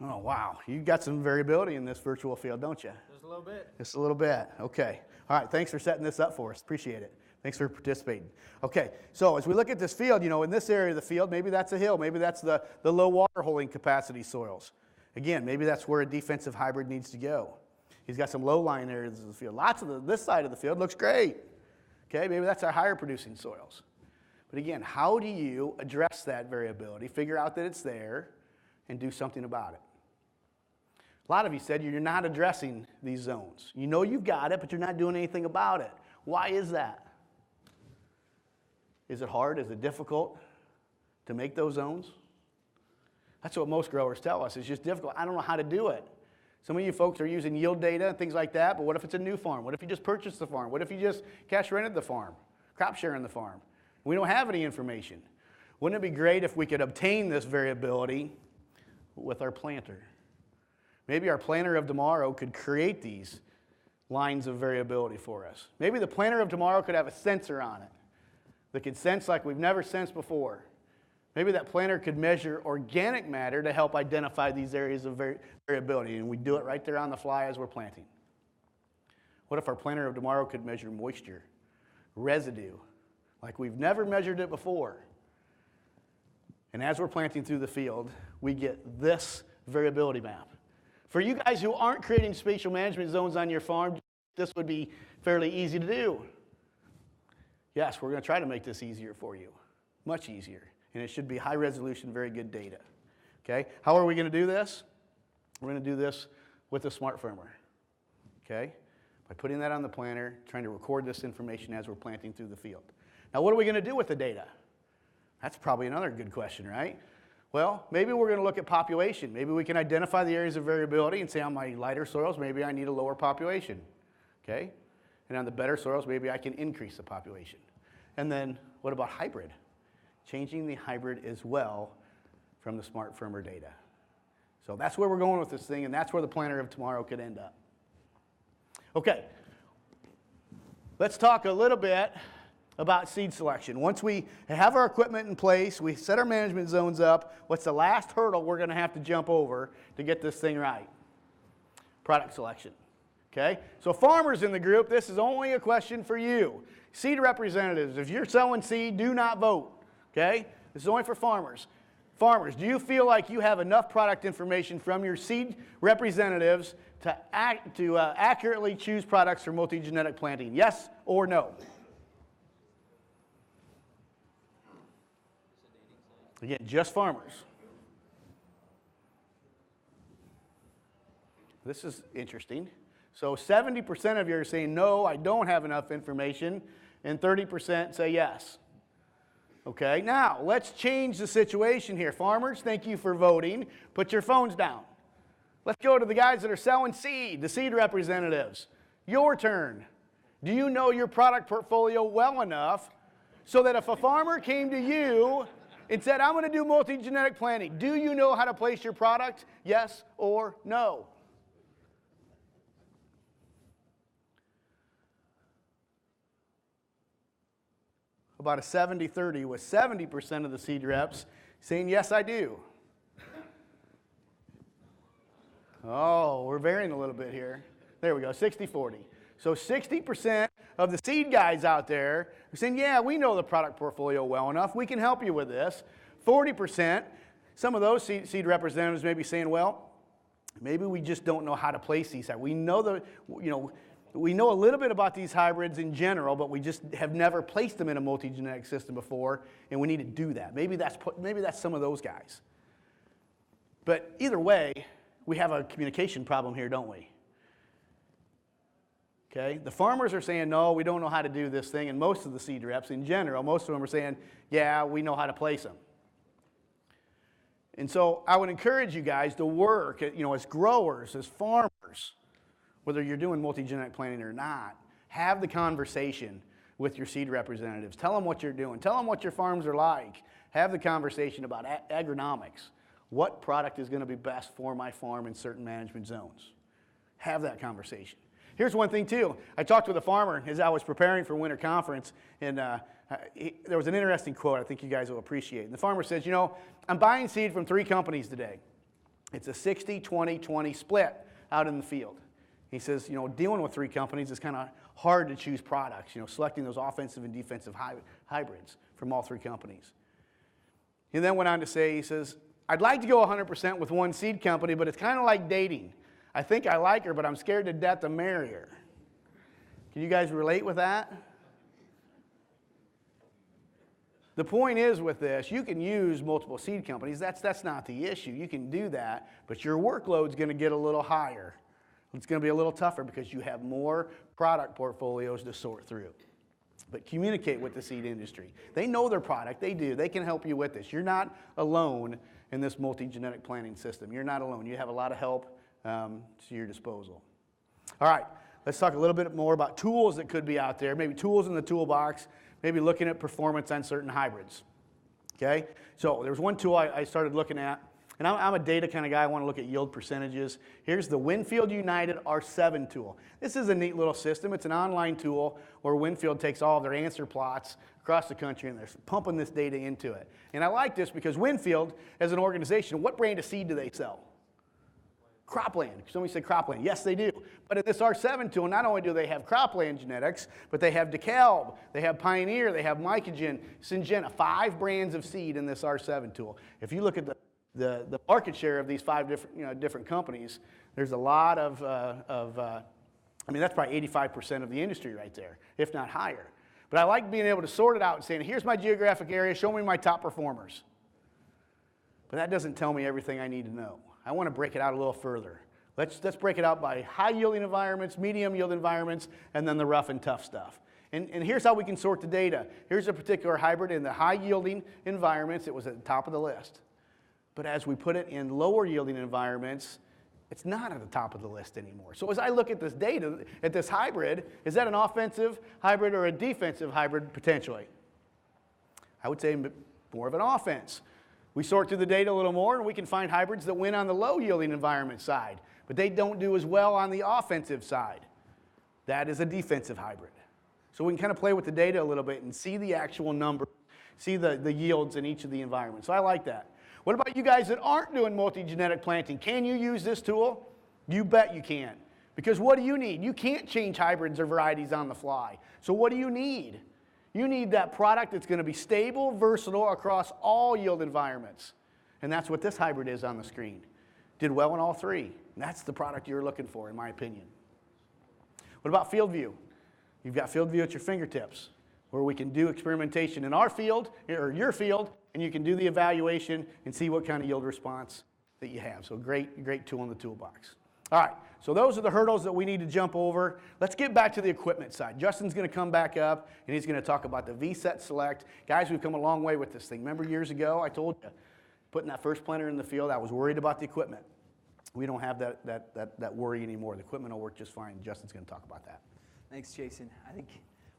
[SPEAKER 2] Oh, wow, you've got some variability in this virtual field, don't you?
[SPEAKER 4] Just a little bit.
[SPEAKER 2] Just a little bit, okay. All right, thanks for setting this up for us, appreciate it. Thanks for participating. Okay, so as we look at this field, you know, in this area of the field, maybe that's a hill, maybe that's the low water holding capacity soils. Again, maybe that's where a defensive hybrid needs to go. He's got some low-lying areas of the field. Lots of this side of the field looks great. Okay, maybe that's our higher producing soils. But again, how do you address that variability, figure out that it's there, and do something about it? A lot of you said you're not addressing these zones. You know you've got it, but you're not doing anything about it. Why is that? Is it hard? Is it difficult to make those zones? That's what most growers tell us. It's just difficult. I don't know how to do it. Some of you folks are using yield data and things like that, but what if it's a new farm? What if you just purchased the farm? What if you just cash rented the farm? Crop sharing the farm? We don't have any information. Wouldn't it be great if we could obtain this variability with our planter? Maybe our planter of tomorrow could create these lines of variability for us. Maybe the planter of tomorrow could have a sensor on it that could sense like we've never sensed before. Maybe that planter could measure organic matter to help identify these areas of variability, and we do it right there on the fly as we're planting. What if our planter of tomorrow could measure moisture residue, like we've never measured it before. And as we're planting through the field, we get this variability map. For you guys who aren't creating spatial management zones on your farm, this would be fairly easy to do. Yes, we're going to try to make this easier for you, much easier. And it should be high resolution, very good data. Okay, how are we going to do this? We're going to do this with a smart firmer. Okay, by putting that on the planner, trying to record this information as we're planting through the field. Now, what are we going to do with the data? That's probably another good question, right? Well, maybe we're going to look at population. Maybe we can identify the areas of variability and say on my lighter soils, maybe I need a lower population. Okay? And on the better soils, maybe I can increase the population. And then what about hybrid? Changing the hybrid as well from the smart firmer data. So that's where we're going with this thing, and that's where the planner of tomorrow could end up. Okay. Let's talk a little bit about seed selection. Once we have our equipment in place, we set our management zones up, what's the last hurdle we're going to have to jump over to get this thing right? Product selection. Okay? So farmers in the group, this is only a question for you. Seed representatives, if you're selling seed, do not vote. Okay? This is only for farmers. Farmers, do you feel like you have enough product information from your seed representatives to accurately choose products for multi-genetic planting? Yes or no? Again, just farmers. This is interesting. So 70% of you are saying, no, I don't have enough information, and 30% say yes. Okay, now let's change the situation here. Farmers, thank you for voting. Put your phones down. Let's go to the guys that are selling seed, the seed representatives. Your turn. Do you know your product portfolio well enough so that if a farmer came to you and said, I'm going to do multi-genetic planting, do you know how to place your product? Yes or no? About a 70-30 with 70% of the seed reps saying, yes, I do. Oh, we're varying a little bit here. There we go, 60-40. So 60% of the seed guys out there are saying, yeah, we know the product portfolio well enough. We can help you with this. 40%, some of those seed representatives may be saying, well, maybe we just don't know how to place these. We know we know a little bit about these hybrids in general, but we just have never placed them in a multi-genetic system before, and we need to do that. Maybe that's some of those guys. But either way, we have a communication problem here, don't we? Okay? The farmers are saying, no, we don't know how to do this thing, and most of the seed reps in general, most of them are saying, yeah, we know how to place them. And so I would encourage you guys to work, as growers, as farmers, whether you're doing multi-genetic planting or not, have the conversation with your seed representatives. Tell them what you're doing. Tell them what your farms are like. Have the conversation about agronomics. What product is going to be best for my farm in certain management zones? Have that conversation. Here's one thing, too. I talked with a farmer as I was preparing for winter conference, and there was an interesting quote I think you guys will appreciate. And the farmer says, I'm buying seed from 3 companies today. It's a 60-20-20 split out in the field. He says, dealing with 3 companies is kind of hard to choose products, selecting those offensive and defensive hybrids from all 3 companies. He then went on to say, he says, I'd like to go 100% with one seed company, but it's kind of like dating. I think I like her, but I'm scared to death to marry her. Can you guys relate with that? The point is with this, you can use multiple seed companies. That's not the issue. You can do that, but your workload's going to get a little higher. It's going to be a little tougher because you have more product portfolios to sort through. But communicate with the seed industry. They know their product. They do. They can help you with this. You're not alone in this multi-genetic planting system. You're not alone. You have a lot of help to your disposal. All right, let's talk a little bit more about tools that could be out there, maybe tools in the toolbox, maybe looking at performance on certain hybrids. Okay, so there's one tool I started looking at, and I'm a data kind of guy. I want to look at yield percentages. Here's the Winfield United R7 tool. This is a neat little system. It's an online tool where Winfield takes all of their answer plots across the country, and they're pumping this data into it. And I like this because Winfield, as an organization, what brand of seed do they sell? Cropland. Somebody said cropland. Yes, they do. But in this R7 tool, not only do they have cropland genetics, but they have DeKalb, they have Pioneer, they have Mycogen, Syngenta, 5 brands of seed in this R7 tool. If you look at the market share of these 5 different companies, there's a lot of I mean, that's probably 85% of the industry right there, if not higher. But I like being able to sort it out and saying, here's my geographic area, show me my top performers. But that doesn't tell me everything I need to know. I want to break it out a little further. Let's break it out by high-yielding environments, medium-yield environments, and then the rough and tough stuff. And here's how we can sort the data. Here's a particular hybrid in the high-yielding environments. It was at the top of the list. But as we put it in lower-yielding environments, it's not at the top of the list anymore. So as I look at this data, at this hybrid, is that an offensive hybrid or a defensive hybrid potentially? I would say more of an offense. We sort through the data a little more, and we can find hybrids that win on the low-yielding environment side, but they don't do as well on the offensive side. That is a defensive hybrid. So we can kind of play with the data a little bit and see the actual number, see the yields in each of the environments. So I like that. What about you guys that aren't doing multi-genetic planting? Can you use this tool? You bet you can. Because what do you need? You can't change hybrids or varieties on the fly. So what do you need? You need that product that's going to be stable, versatile across all yield environments. And that's what this hybrid is on the screen. Did well in all 3. And that's the product you're looking for, in my opinion. What about field view? You've got field view at your fingertips, where we can do experimentation in our field, or your field, and you can do the evaluation and see what kind of yield response that you have. So great tool in the toolbox. All right, so those are the hurdles that we need to jump over. Let's get back to the equipment side. Justin's going to come back up, and he's going to talk about the VSet Select. Guys, we've come a long way with this thing. Remember years ago, I told you, putting that first planter in the field, I was worried about the equipment. We don't have that worry anymore. The equipment will work just fine. Justin's going to talk about that.
[SPEAKER 1] Thanks, Jason. I think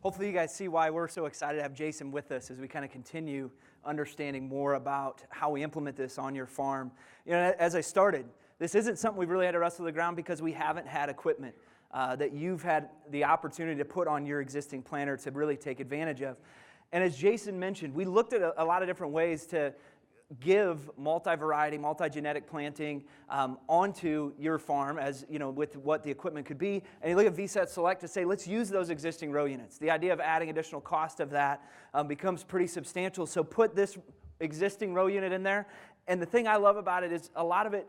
[SPEAKER 1] hopefully you guys see why we're so excited to have Jason with us as we kind of continue understanding more about how we implement this on your farm. You know, as I started, this isn't something we've really had to wrestle to the ground because we haven't had equipment that you've had the opportunity to put on your existing planter to really take advantage of. And as Jason mentioned, we looked at a lot of different ways to give multi-variety, multi-genetic planting onto your farm as, you know, with what the equipment could be. And you look at VSet Select to say, let's use those existing row units. The idea of adding additional cost of that becomes pretty substantial. So put this existing row unit in there. And the thing I love about it is a lot of it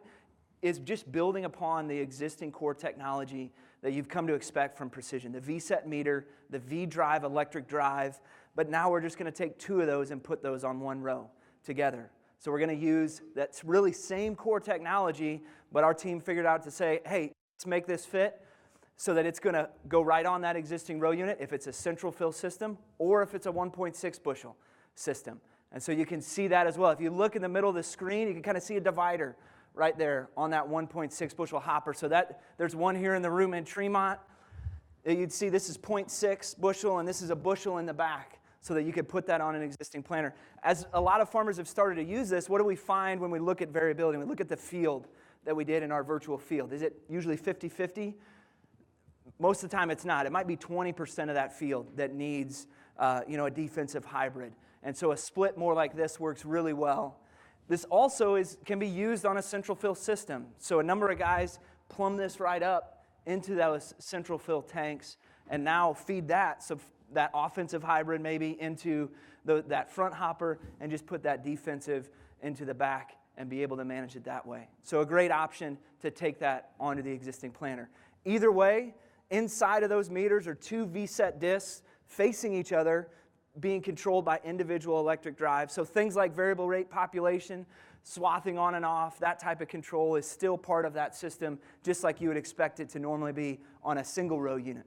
[SPEAKER 1] is just building upon the existing core technology that you've come to expect from Precision. The VSet meter, the V-Drive electric drive, but now we're just going to take 2 of those and put those on one row together. So we're going to use that really same core technology, but our team figured out to say, hey, let's make this fit so that it's going to go right on that existing row unit if it's a central fill system or if it's a 1.6 bushel system. And so you can see that as well. If you look in the middle of the screen, you can kind of see a divider right there on that 1.6 bushel hopper. So that there's one here in the room in Tremont. You'd see this is 0.6 bushel and this is a bushel in the back so that you could put that on an existing planter. As a lot of farmers have started to use this, what do we find when we look at variability? When we look at the field that we did in our virtual field. Is it usually 50-50? Most of the time it's not. It might be 20% of that field that needs a defensive hybrid. And so a split more like this works really well. This also can be used on a central fill system. So a number of guys plumb this right up into those central fill tanks and now feed that, so that offensive hybrid maybe into that front hopper and just put that defensive into the back and be able to manage it that way. So a great option to take that onto the existing planter. Either way, inside of those meters are 2 VSet discs facing each other, being controlled by individual electric drives. So things like variable rate population, swathing on and off, that type of control is still part of that system, just like you would expect it to normally be on a single row unit.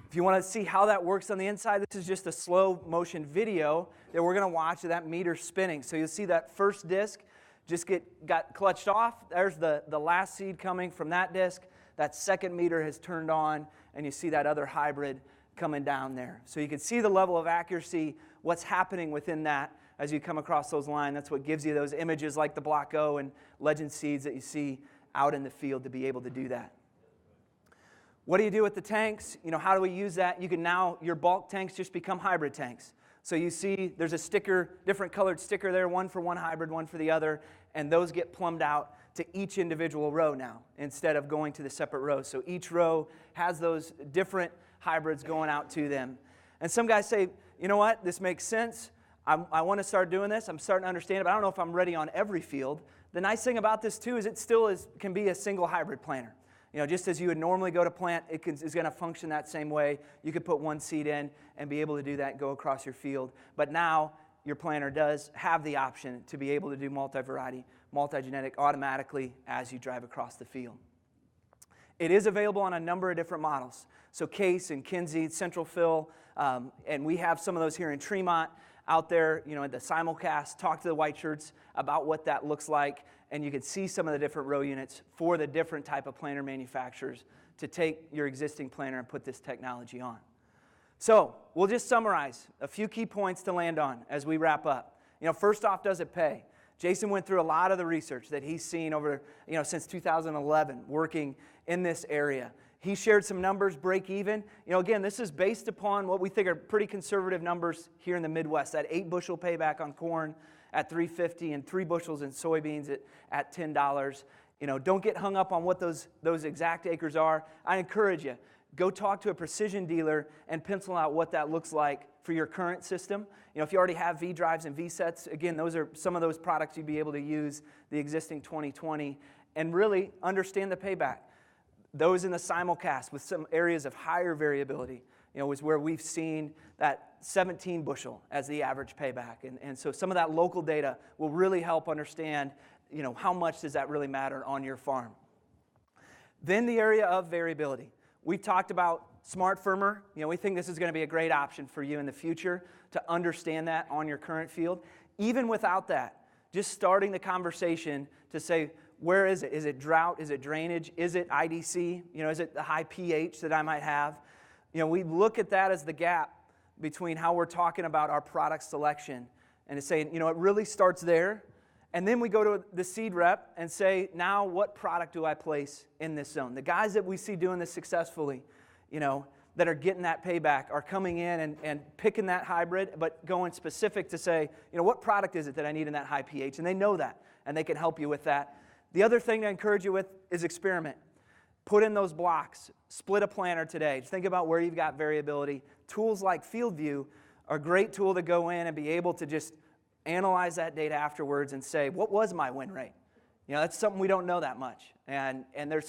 [SPEAKER 1] If you want to see how that works on the inside, this is just a slow motion video that we're going to watch of that meter spinning. So you'll see that first disc just got clutched off. There's the last seed coming from that disc. That second meter has turned on, and you see that other hybrid coming down there. So you can see the level of accuracy, what's happening within that as you come across those lines. That's what gives you those images like the Block O and Legend seeds that you see out in the field to be able to do that. What do you do with the tanks? How do we use that? You can now, your bulk tanks just become hybrid tanks. So you see there's a sticker, different colored sticker there, one for one hybrid, one for the other, and those get plumbed out to each individual row now instead of going to the separate rows. So each row has those different hybrids going out to them. And some guys say, you know what, this makes sense. I want to start doing this. I'm starting to understand it, but I don't know if I'm ready on every field. The nice thing about this too is it still can be a single hybrid planter. You know, just as you would normally go to plant, it's going to function that same way. You could put one seed in and be able to do that and go across your field. But now your planter does have the option to be able to do multi-variety, multi-genetic automatically as you drive across the field. It is available on a number of different models. So Case and Kinsey, Central Fill, and we have some of those here in Tremont out there, you know, at the simulcast. Talk to the white shirts about what that looks like, and you can see some of the different row units for the different type of planter manufacturers to take your existing planter and put this technology on. So we'll just summarize a few key points to land on as we wrap up. You know, first off, does it pay? Jason went through a lot of the research that he's seen over, you know, since 2011 working in this area. He shared some numbers, break even. You know, again, this is based upon what we think are pretty conservative numbers here in the Midwest. That 8 bushel payback on corn at $3.50 and 3 bushels in soybeans at $10. You know, don't get hung up on what those exact acres are. I encourage you, go talk to a precision dealer and pencil out what that looks like for your current system. You know, if you already have V-drives and V-sets, again, those are some of those products you'd be able to use, the existing 2020, and really understand the payback. Those in the simulcast with some areas of higher variability, you know, is where we've seen that 17 bushel as the average payback. And so some of that local data will really help understand, you know, how much does that really matter on your farm. Then the area of variability. We've talked about Smart Firmer. You know, we think this is going to be a great option for you in the future to understand that on your current field. Even without that, just starting the conversation to say, where is it? Is it drought? Is it drainage? Is it IDC? You know, is it the high pH that I might have? You know, we look at that as the gap between how we're talking about our product selection and it's saying, you know, it really starts there. And then we go to the seed rep and say, now what product do I place in this zone? The guys that we see doing this successfully, you know, that are getting that payback are coming in and picking that hybrid, but going specific to say, you know, what product is it that I need in that high pH? And they know that, and they can help you with that. The other thing to encourage you with is experiment. Put in those blocks. Split a planter today. Just think about where you've got variability. Tools like FieldView are a great tool to go in and be able to just analyze that data afterwards and say, what was my win rate? You know, that's something we don't know that much. And there's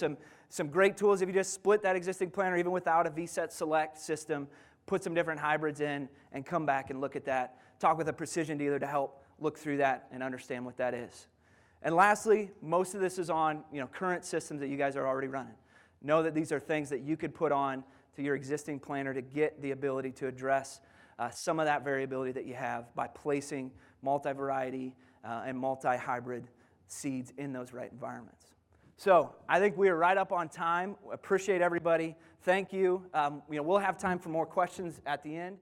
[SPEAKER 1] some great tools if you just split that existing planter even without a VSet Select system, put some different hybrids in and come back and look at that. Talk with a precision dealer to help look through that and understand what that is. And lastly, most of this is on, you know, current systems that you guys are already running. Know that these are things that you could put on to your existing planter to get the ability to address some of that variability that you have by placing multi-variety and multi-hybrid seeds in those right environments. So I think we are right up on time. Appreciate everybody. Thank you. You know, we'll have time for more questions at the end.